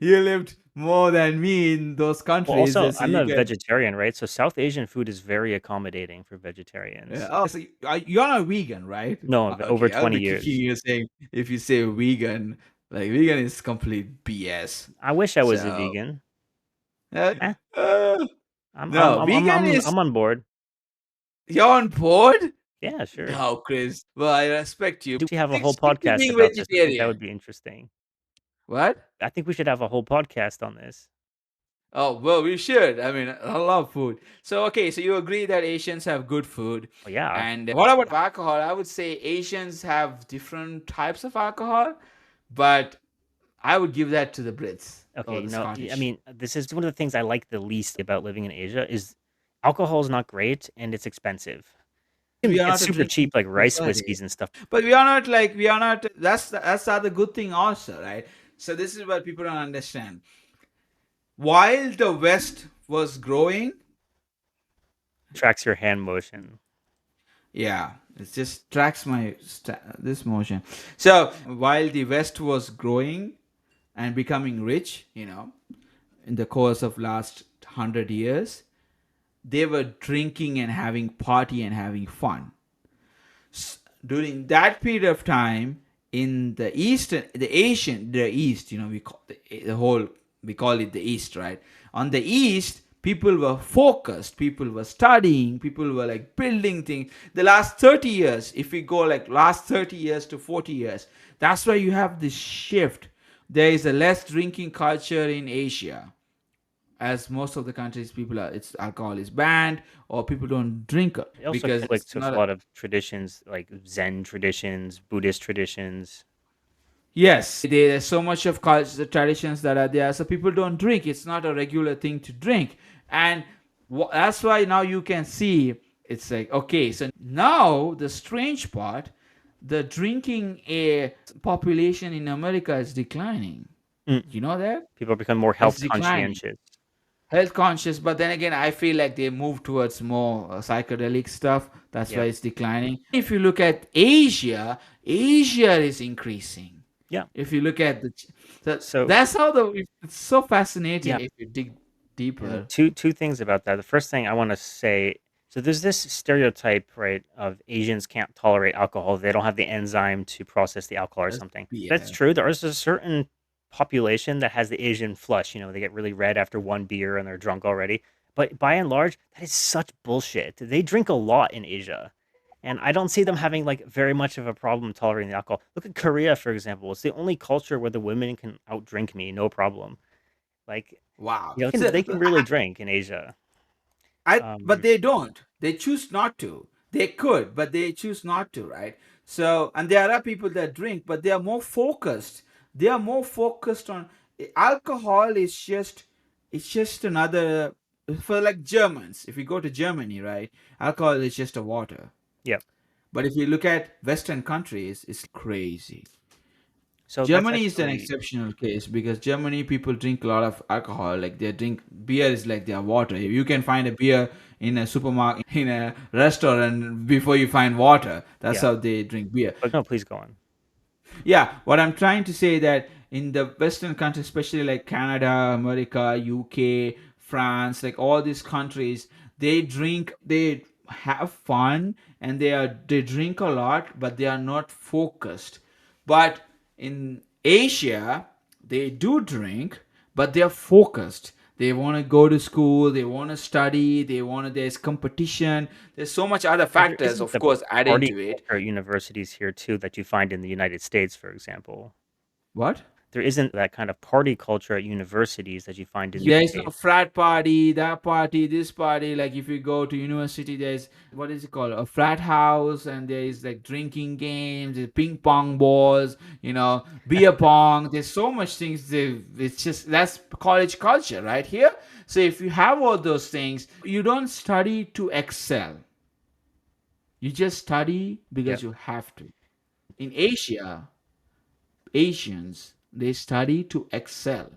You lived more than me in those Well, countries, also, so I'm you a can. vegetarian, right? So South Asian food is very accommodating for Yeah. vegetarians. Oh, so you're not vegan, right? No, over Okay, I'll 20 be kicking years. you saying if you say vegan, like vegan is complete BS. I wish I was a So, vegan. uh, Eh, uh, I'm I'm no, I'm I'm vegan I'm is I'm on board. you're on board. Yeah, sure. No, Chris. Well, I respect you. Do we have a whole Stick to podcast being about this? I think that would vegetarian. be interesting. What? I think we should have a whole podcast on this. Oh, well, we should. I mean, I love food. So, okay, so you agree that Asians have good food. Oh yeah. And what about alcohol? I would say Asians have different types of alcohol, but I would give that to the Brits or Okay, the I Scottish. mean, this is one of the things I like the least about living in Asia is alcohol is not great and it's expensive. You We can are get not a super drinking cheap like rice society. whiskeys and stuff. But we are not that's the other good thing also, right? So this is what people don't understand. While the West was growing, Tracks your hand motion. yeah, it just tracks my this motion. So while the West was growing and becoming rich, in the course of last 100 years, they were drinking and having party and having fun. During that period of time, in the east, we call the whole, we call it the east, right? On the east, people were focused, people were studying, people were like building things. The last 30 years, if we go like last 30 years to 40 years, that's why you have this shift. There is a less drinking culture in Asia, as most of the countries, people are, it's alcohol is banned or people don't drink it It also because it's conflicts with not a a. lot of traditions like Zen traditions, Buddhist traditions. Yes, there's so much of culture traditions that are there, so people don't drink. It's not a regular thing to drink, and that's why now you can see it's like, okay, so now the strange part, the drinking population in America is declining. Mm. You know that People become more it's health declining. conscientious. Health conscious, but then again, I feel like they move towards more psychedelic stuff. That's why Yeah. it's declining. If you look at Asia, Asia is increasing. Yeah. If you look at So that's how it's so fascinating yeah, if you dig and deeper. two things about that. The first thing I want to say, so there's this stereotype, right, of Asians can't tolerate alcohol. They don't have the enzyme to process the alcohol or That's something. That's BS. true. There is a certain population that has the Asian flush. They get really red after one beer and they're drunk already. But by and large, that is such bullshit. They drink a lot in Asia. And I don't see them having like very much of a problem tolerating the alcohol. Look at Korea, for example. It's the only culture where the women can outdrink me, no problem. Like, Wow. So they can really drink in Asia. but Um, they don't. They choose not to. They could, but they choose not to, right? So, and there are people that drink, but they are more focused. They are more focused on alcohol. Is just it's just another, for like Germans. If you go to Germany, right, alcohol is just a water. yeah. But if you look at Western countries, it's crazy. So that's Germany is an actually exceptional case because Germany people drink a lot of alcohol. Like they drink beer is like their water. You can find a beer in a supermarket, in a restaurant before you find water. That's yeah. how they drink beer. But no, please go on. Yeah, what I'm trying to say that in the Western countries, especially like Canada, America, UK, France, like all these countries, they drink, they have fun, and they drink a lot, but they are not focused. But in Asia, they do drink, but they are focused. They want to go to school, they want to study, there's competition. There's so much other But there factors, isn't of the course, add party into it. culture at universities here too that you find in the United States, for example. What? there isn't that kind of party culture at universities that you find in the There's no States. frat party, that party, this party. Like if you go to university, there's what is it called? A frat house, and there is like drinking games, there's ping pong balls, beer pong. There's so much things. It's just that's college culture right here. So if you have all those things, you don't study to excel. You just study because Yep. you have to. In Asia, Asians, they study to excel.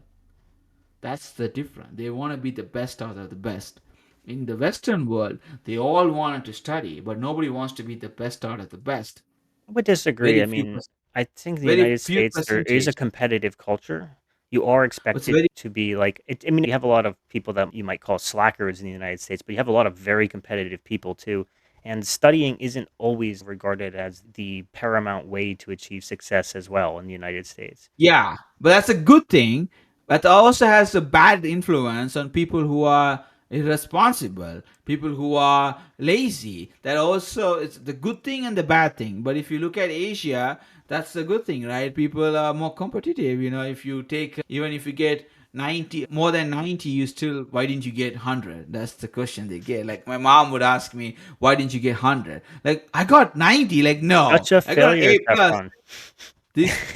That's the difference. They want to be the best out of the best. In the Western world, they all wanted to study, but nobody wants to be the best out of the best. I would disagree. Very I few, mean, I think the very United few States, there is a percentage. competitive culture. You are It's expected very to be like, I mean, you have a lot of people that you might call slackers in the United States, but you have a lot of very competitive people too. And studying isn't always regarded as the paramount way to achieve success as well in the United States. Yeah, but that's a good thing. But also has a bad influence on people who are irresponsible, people who are lazy. That also it's the good thing and the bad thing. But if you look at Asia, that's the good thing, right? People are more competitive. If you take even if you get 90 more than 90, you still why didn't you get 100? That's the question they get. Like my mom would ask me, why didn't you get 100? Like I got 90. Like no, Such a I got failure, A plus. Saffron.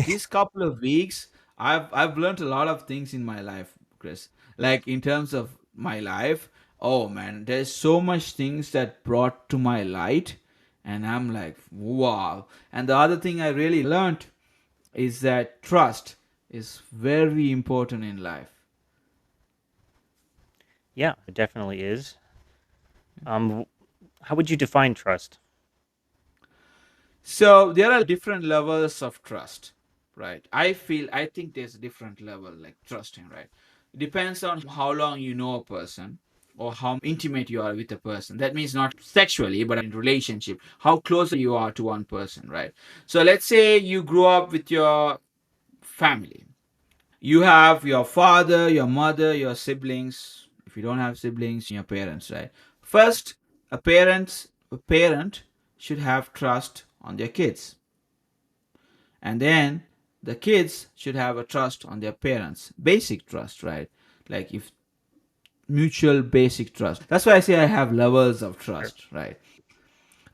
This couple of weeks, I've learned a lot of things in my life, Chris. Like in terms of my life, oh man, there's so much things that brought to my light, and I'm like, wow. And the other thing I really learned is that trust is very important in life. Yeah, it definitely is. Um, how would you define trust? So there are different levels of trust, right? I think there's a different level like trusting, right? It depends on how long you know a person or how intimate you are with a person. That means not sexually, but in relationship, how close you are to one person, right? So let's say you grew up with your family. You have your father, your mother, your siblings. If you don't have siblings, your parents, right? First, a parent should have trust on their kids, and then the kids should have a trust on their parents. Basic trust, right? Like if mutual basic trust. That's why I say I have levels of Sure. trust, right?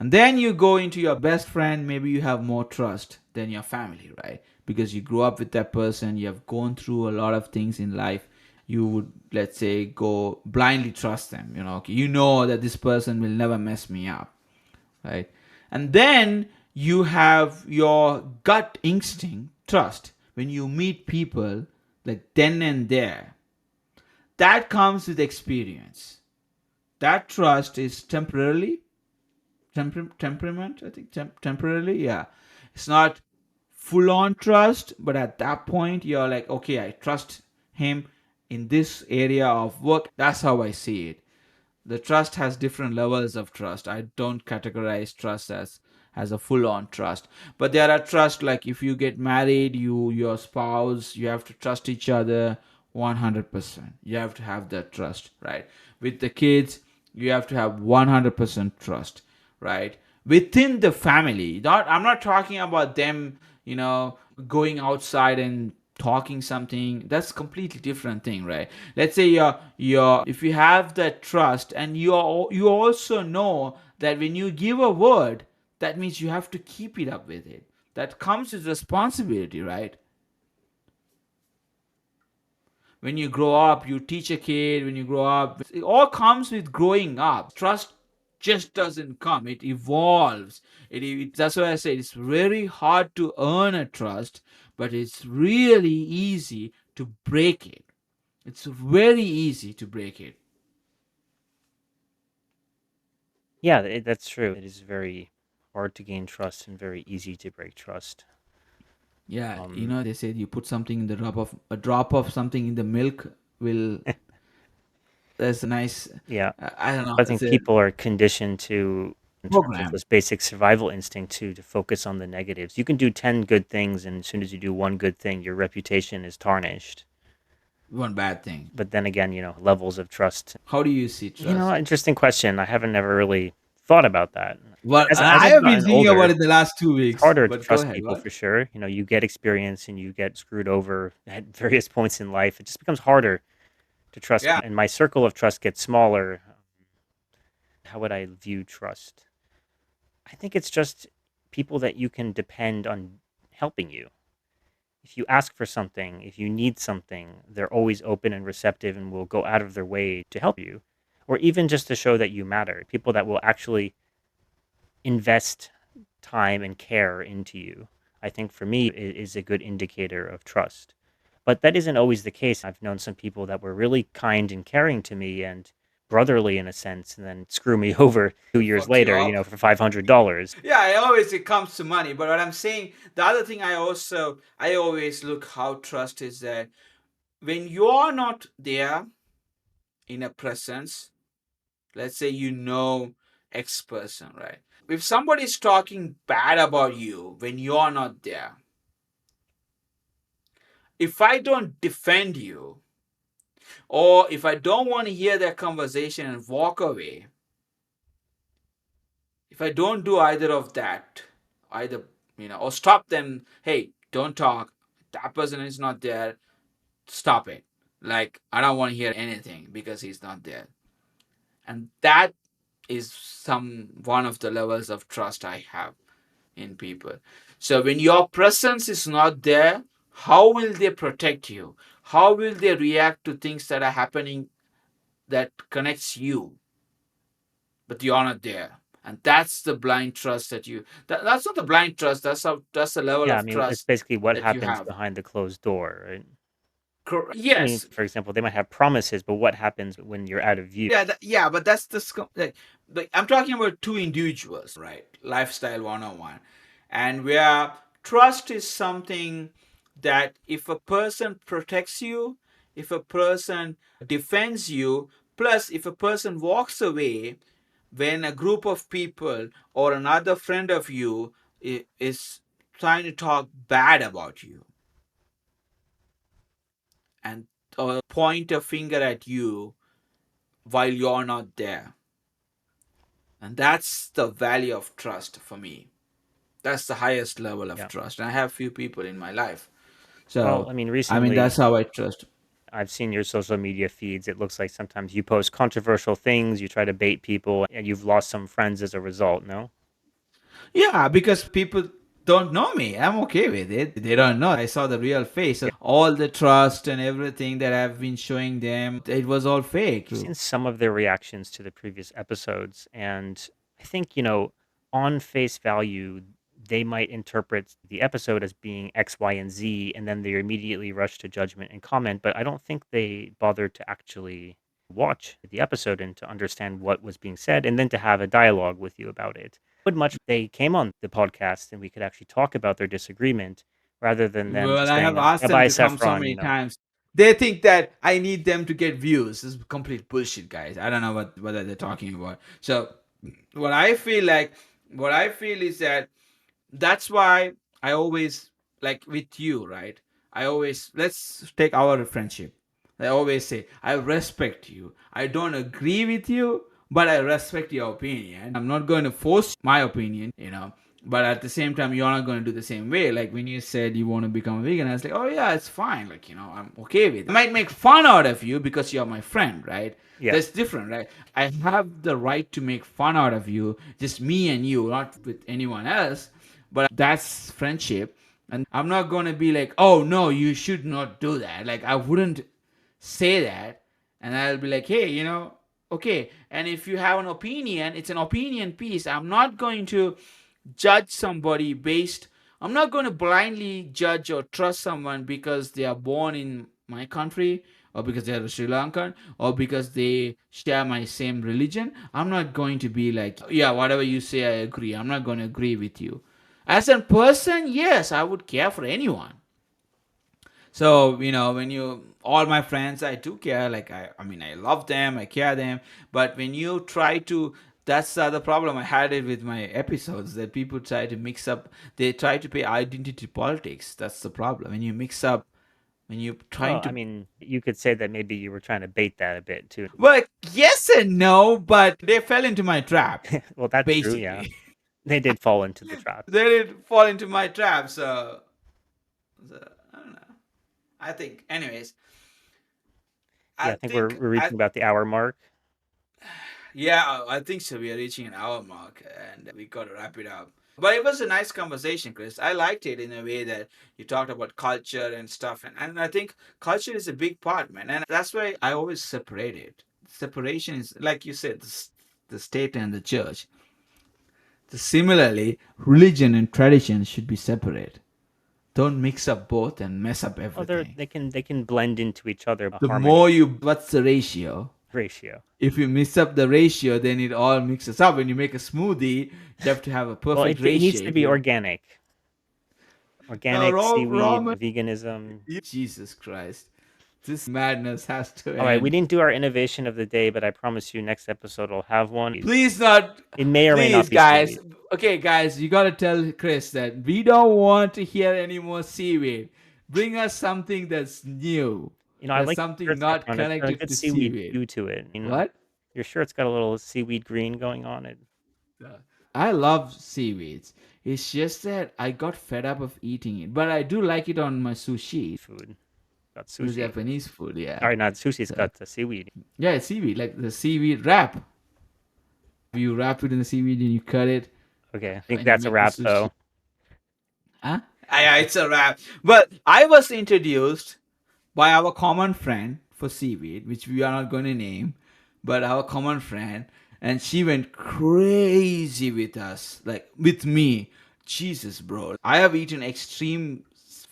And then you go into your best friend, maybe you have more trust than your family, right? Because you grew up with that person, you have gone through a lot of things in life. You would, let's say, go blindly trust them. Okay, you know that this person will never mess me up, right? And then you have your gut instinct trust when you meet people like then and there. That comes with experience. That trust is temperament, I think, temporarily, yeah. It's not full on trust, but at that point you're like, okay, I trust him in this area of work. That's how I see it. The trust has different levels of trust. I don't categorize trust as a full on trust, but there are trust like if you get married, your spouse, you have to trust each other 100%. You have to have that trust, right? With the kids, you have to have 100% trust, right? Within the family, not I'm not talking about them, going outside and talking something. That's completely different thing, right? Let's say you're if you have that trust, and you also know that when you give a word, that means you have to keep it up with it. That comes with responsibility, right? When you grow up, you teach a kid. When you grow up, it all comes with growing up. Trust just doesn't come, it evolves. That's why I say it's very hard to earn a trust, but it's really easy to break it. It's very easy to break it. Yeah, that's true. It is very hard to gain trust and very easy to break trust. Yeah, Um, they said you put something in the drop of a drop of something in the milk will. That's a nice. yeah, I don't know. I It's think a people are conditioned to, in terms of program. this basic survival instinct, to focus on the negatives. You can do 10 good things, and as soon as you do one good thing, your reputation is tarnished. One bad thing. But then again, levels of trust. How do you see trust? Interesting question. I haven't never really thought about that. Well, As I I've have been gotten thinking about older, it the last two it's weeks. harder to But go trust ahead. people What? for sure. You get experience and you get screwed over at various points in life. It just becomes harder to trust Yeah. people, and my circle of trust gets smaller. How would I view trust? I think it's just people that you can depend on helping you. If you ask for something, if you need something, they're always open and receptive and will go out of their way to help you, or even just to show that you matter. People that will actually invest time and care into you, I think for me is a good indicator of trust. But that isn't always the case. I've known some people that were really kind and caring to me and brotherly in a sense, and then screw me over 2 years Fuck you later, up. for $500. Yeah, it comes to money. But what I'm saying, the other thing I always look how trust is that when you're not there in a presence, let's say X person, right? If somebody's talking bad about you when you're not there, if I don't defend you, or if I don't want to hear that conversation and walk away, if I don't do either of that, either, or stop them, hey, don't talk, that person is not there, stop it. Like, I don't want to hear anything because he's not there. And that is one of the levels of trust I have in people. So when your presence is not there, how will they protect you? How will they react to things that are happening that connects you, but you're not there? And that's the blind trust that's not the blind trust, that's the level Yeah, I of mean, it's trust basically what that you happens have. behind the closed door, right? I mean, Yes. for example, they might have promises, but what happens when you're out of view? Yeah, yeah, but that's like I'm talking about two individuals, right? Lifestyle 101. And where trust is something that if a person protects you, if a person defends you, plus if a person walks away when a group of people or another friend of you is trying to talk bad about you and or point a finger at you while you're not there. And that's the value of trust for me. That's the highest level of Yeah. trust. And I have few people in my life. Well, So, I mean, that's recently how I trust. I've seen your social media feeds. It looks like sometimes you post controversial things, you try to bait people, and you've lost some friends as a result, no? Yeah, because people don't know me. I'm okay with it. They don't know. I saw the real face. So all the trust and everything that I've been showing them, it was all fake. I've seen some of their reactions to the previous episodes, and I think, on face value, they might interpret the episode as being X, Y, and Z, and then they immediately rush to judgment and comment, but I don't think they bothered to actually watch the episode and to understand what was being said, and then to have a dialogue with you about it. Would much they came on the podcast and we could actually talk about their disagreement rather than them Well, just I saying, have asked bye them bye, to come so Saffron, many times. They think that I need them to get views. This is complete bullshit, guys. I don't know what they're talking about. So, what I feel like, what I feel is that that's why I always, like with you, right? I always, let's take our friendship. I always say, I respect you. I don't agree with you, but I respect your opinion. I'm not going to force my opinion. But at the same time, you're not going to do the same way. Like when you said you want to become a vegan, I was like, oh yeah, it's fine. Like, I'm okay with it. I might make fun out of you because you're my friend, right? yeah. That's different, right? I have the right to make fun out of you, just me and you, not with anyone else. But that's friendship. And I'm not going to be like, oh no, you should not do that. Like, I wouldn't say that. And I'll be like, hey, okay. And if you have an opinion, it's an opinion piece. I'm not going to judge somebody based, I'm not going to blindly judge or trust someone because they are born in my country or because they are Sri Lankan or because they share my same religion. I'm not going to be like, yeah, whatever you say, I agree. I'm not going to agree with you. As a person, yes, I would care for anyone. So, when all my friends, I do care. Like, I mean, I love them, I care them. But when you try to, that's the other problem. I had it with my episodes that people try to mix up, they try to play identity politics. That's the problem. When you mix up when you're trying Well, I to. mean, you could say that maybe you were trying to bait that a bit too. Well, yes and no, but they fell into my trap, Well, that's true. Yeah, basically. they did fall into the trap. They did fall into my trap, so I don't know. I think, anyways, Yeah, I I think think, we're reaching about the hour mark. yeah, I think so. We are reaching an hour mark, and we got to wrap it up. But it was a nice conversation, Chris. I liked it in a way that you talked about culture and stuff, and I think culture is a big part, man. And that's why I always separate it. Separation is, like you said, the state and the church. Similarly, religion and tradition should be separate. Don't mix up both and mess up Oh, everything. they can blend into each other. The Harmony more you, what's the ratio? ratio. If you mix up the ratio, then it all mixes up. When you make a smoothie, you have to have a Well, perfect it needs ratio. to If be you organic. no, Organic, raw, seaweed, veganism. Jesus Christ, this madness has to All right, we end. didn't do our innovation of the day, but I promise you next episode we'll have one. Please not, It may or may please, not be guys. seaweed. Okay, guys, you gotta tell Chris that we don't want to hear any more seaweed. Bring us something that's new. You know, I That's like your something shirt, not Saffron. It's got a connected good to seaweed seaweed. hue to it. You know, What? your shirt's got a little seaweed green going on it. I love seaweeds. It's just that I got fed up of eating it, but I do like it on my sushi. Food. Got The sushi. Japanese food, yeah. All right, not sushi. It's So- got the seaweed. Yeah, it's seaweed, like the seaweed wrap. You wrap it in the seaweed and you cut it. Okay, I And think you that's a make the wrap sushi. though. Huh? Yeah, it's a wrap. But I was introduced by our common friend for seaweed, which we are not going to name, but our common friend, and she went crazy with us, like with me. Jesus, bro. I have eaten extreme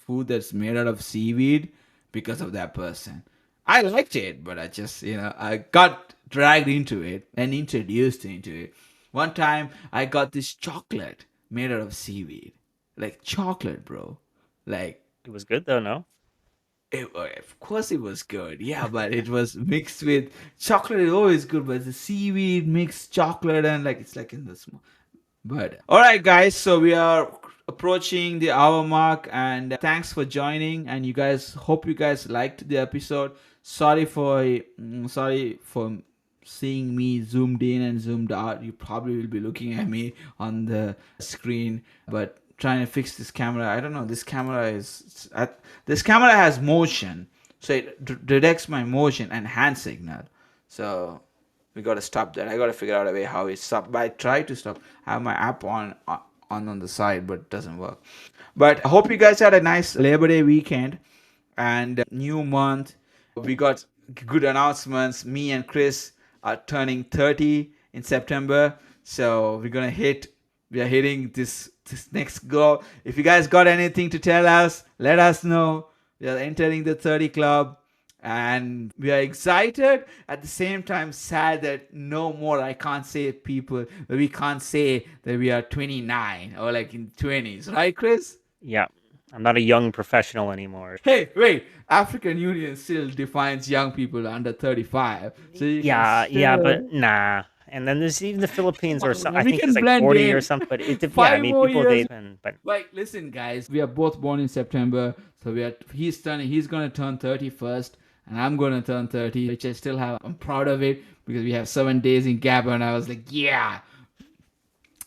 food that's made out of seaweed because of that person. I liked it, but I just, I got dragged into it and introduced into it. One time, I got this chocolate made out of seaweed. Like chocolate, bro. Like, It was good though, no? of course it was good. Yeah, but it was mixed with chocolate is always good, but the seaweed mixed chocolate and like it's like in the small. But all right, guys. So we are approaching the hour mark, and thanks for joining. And you guys, hope you guys liked the episode. Sorry for seeing me zoomed in and zoomed out. You probably will be looking at me on the screen, but trying to fix this camera. I don't know. This camera has motion, so it detects my motion and hand signal. So we got to stop that. I got to figure out a way how it stop. But I try to stop. I have my app on the side, but it doesn't work. But I hope you guys had a nice Labor Day weekend and new month. We got good announcements. Me and Chris are turning 30 in September, so we are hitting this next goal. If you guys got anything to tell us, let us know. We are entering the 30 club, and we are excited, at the same time sad that no more we can't say that we are 29 or like in 20s, right, Chris? Yeah. I'm not a young professional anymore. Hey, wait, African Union still defines young people under 35, so you Yeah, can yeah, still... but nah. And then there's even the Philippines or some. I We think can it's like blend 40 in. or something. But yeah, I 5 mean, more people years. but Like, listen, guys, we are both born in September, so he's gonna turn 30 first, and I'm gonna turn 30, which I'm proud of it because we have 7 days in gap, and I was like, yeah.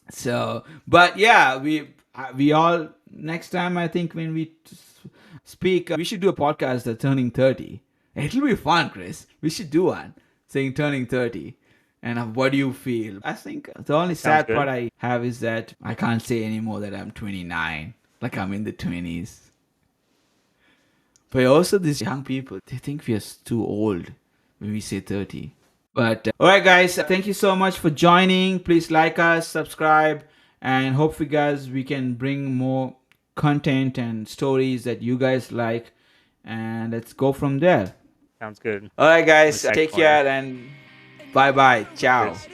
So, but yeah, we all, next time I think when we speak, we should do a podcast that's turning 30. It'll be fun, Chris. We should do one saying turning 30. And what do you feel? I think the only sad good. part I have is that I can't say anymore that I'm 29. Like I'm in the 20s. But also these young people, they think we are too old when we say 30. But alright guys, thank you so much for joining. Please like us, subscribe, and hopefully guys we can bring more content and stories that you guys like, and let's go from there. sounds good. Alright guys, Okay, take fine. care and bye bye. Ciao. Cheers.